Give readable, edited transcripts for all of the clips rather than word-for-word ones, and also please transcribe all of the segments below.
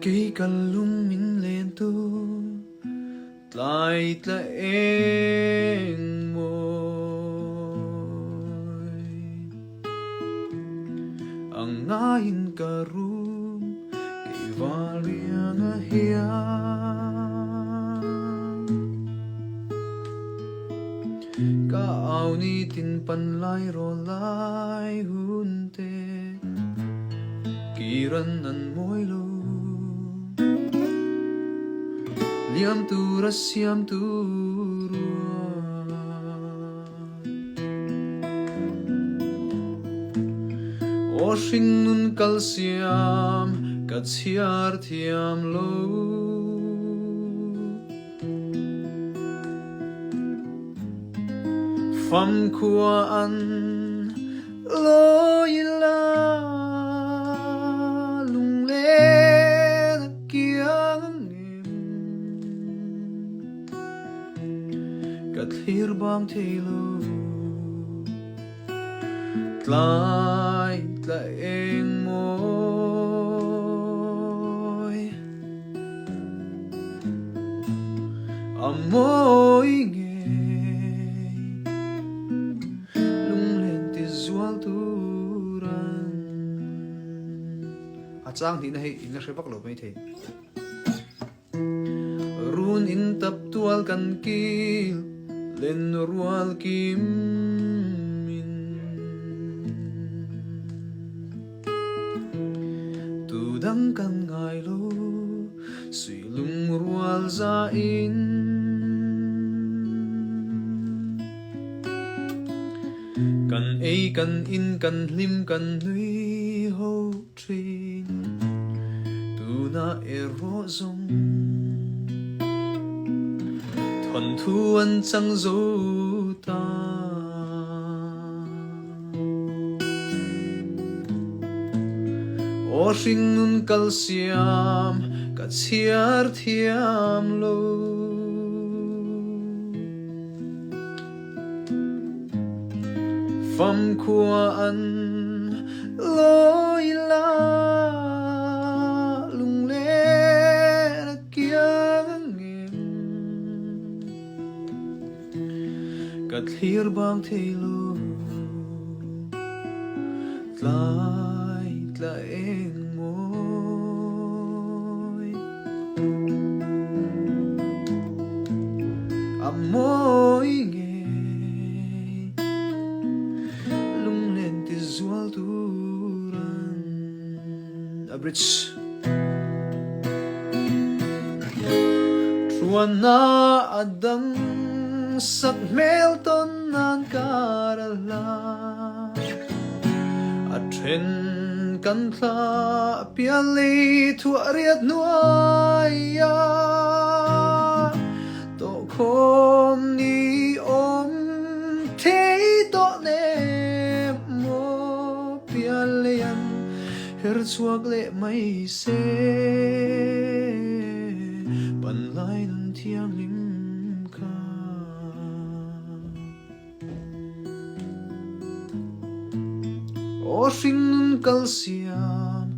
cây cần lung min lên tu lại là em môi ang ngain karum kay valiang ahiang ka au ni tin pan lai ro lai hunte kiran an môi lu liam tu rasiam tu o shin nun kal siam kat siar thiam lo pham khua an lo ila Lunglên kiang kathir bang thelo tlai tla eng môi amoy nghe Lunglên tizual tura'n chang thì này English sẽ bắt đầu mấy thế run in tập tual kan kil lên rual kim min tu dang kan ngai lo suy lung rual za in kan ei kan in kan lim kan nui ho trin tu na ero zong thon thu an chang zo ta o sing nun kal siam ka chiar thiam lo pham khua an loi la Lunglên kiang em kathir bang thelo tlai tla eng môi amoy nghe Lunglên tizual tura'n a bridge truan na adang sak melton nan karala a then kan thla piali thua riat nuaya to khom ni om thế to ne mo pialian her chuak le mai se pan lai nun thiang lim kha o sing nun kal siam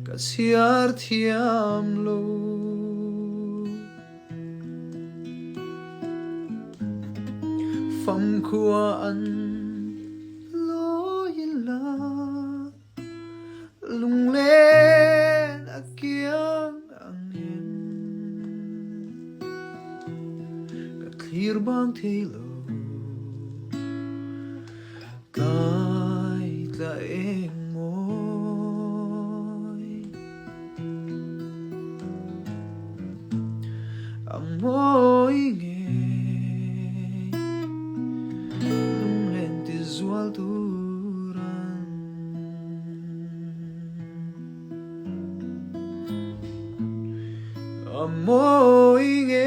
ka siar thiam lo pham khua an lo ila Lunglên kiang angin kathir bang thelo kai tla eng môi amoy nghe Lunglên tizual tura'n amoy nghe